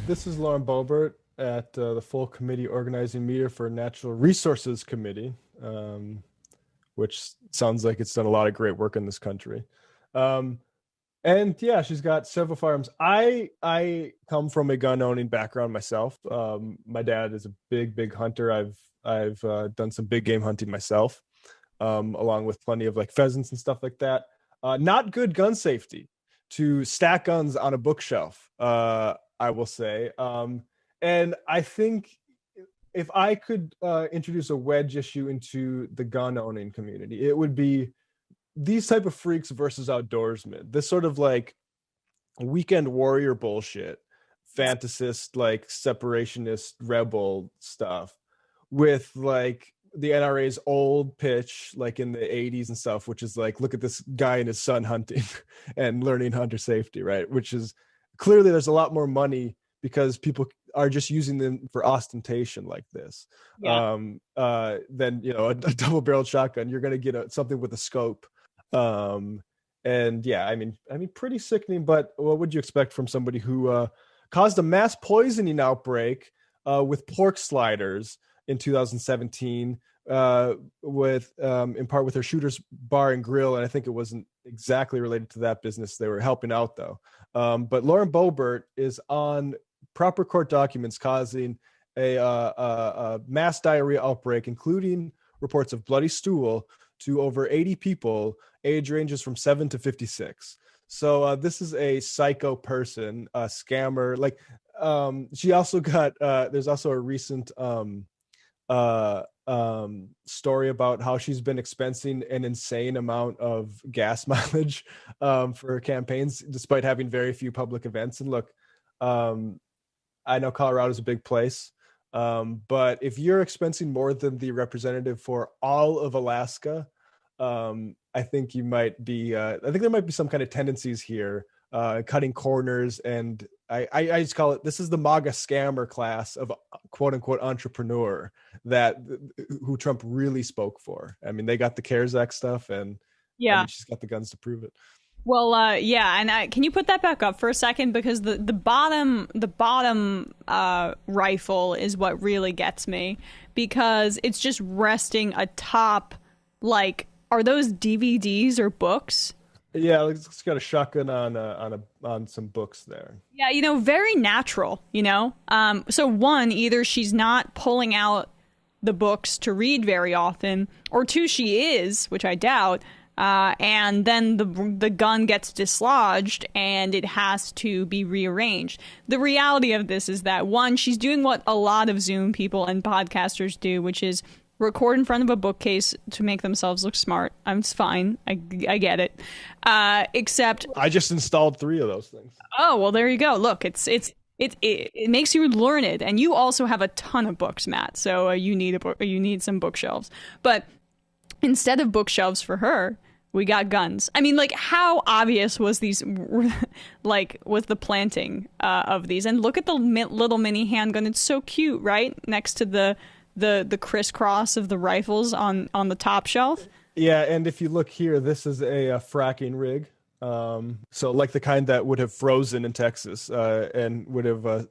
This is Lauren Boebert at the full committee organizing meter for Natural Resources Committee, um, which sounds like it's done a lot of great work in this country. Um, and yeah, she's got several firearms. I come from a gun owning background myself. My dad is a big hunter. I've done some big game hunting myself, along with plenty of like pheasants and stuff like that. Not good gun safety to stack guns on a bookshelf. I will say. And I think if I could introduce a wedge issue into the gun owning community, it would be these type of freaks versus outdoorsmen. This sort of like weekend warrior bullshit, fantasist, like separationist rebel stuff with like the NRA's old pitch, like in the 80s and stuff, which is like, look at this guy and his son hunting and learning hunter safety, right? Which is clearly there's a lot more money because people are just using them for ostentation like this. Yeah. Then a double barreled shotgun, you're going to get something with a scope. And yeah, I mean, pretty sickening. But what would you expect from somebody who caused a mass poisoning outbreak with pork sliders in 2017, with in part with her Shooter's Bar and Grill, and I think it wasn't exactly related to that business. They were helping out though. But Lauren Boebert is on proper court documents causing a mass diarrhea outbreak, including reports of bloody stool to over 80 people, age ranges from 7 to 56. So this is a psycho person, a scammer. Like she also got, there's also a recent story about how she's been expensing an insane amount of gas mileage for her campaigns, despite having very few public events. And look, I know Colorado is a big place, but if you're expensing more than the representative for all of Alaska, I think you might be. I think there might be some kind of tendencies here, cutting corners, and I just call it. This is the MAGA scammer class of quote unquote entrepreneur that who Trump really spoke for. I mean, they got the CARES Act stuff, and I Yeah. mean, she's got the guns to prove it. Well, yeah, and can you put that back up for a second because the bottom rifle is what really gets me because it's just resting atop, like, are those DVDs or books? Yeah, it's got a shotgun on some books there. Yeah, very natural, So one, either she's not pulling out the books to read very often, or two, she is, which I doubt. And then the gun gets dislodged and it has to be rearranged. The reality of this is that one, she's doing what a lot of Zoom people and podcasters do, which is record in front of a bookcase to make themselves look smart. It's fine. I get it. Except I just installed 3 of those things. oh well, there you go. Look, it makes you learned, and you also have a ton of books, Matt. So you need a book. You need some bookshelves, but instead of bookshelves for her, we got guns. I mean, like, how obvious was these, like, was the planting of these? And look at the little mini handgun. It's so cute, right? Next to the crisscross of the rifles on the top shelf. Yeah, and if you look here, this is a fracking rig. So like the kind that would have frozen in Texas and would have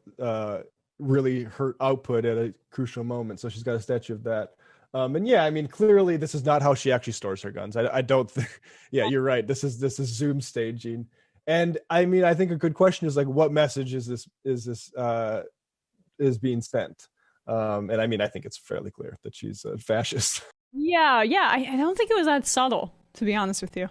really hurt output at a crucial moment. So she's got a statue of that. And yeah, I mean, clearly this is not how she actually stores her guns. I don't think. Yeah, you're right. This is Zoom staging. And I mean, I think a good question is like, what message is this is being sent? And I mean, I think it's fairly clear that she's a fascist. Yeah, yeah. I don't think it was that subtle, to be honest with you.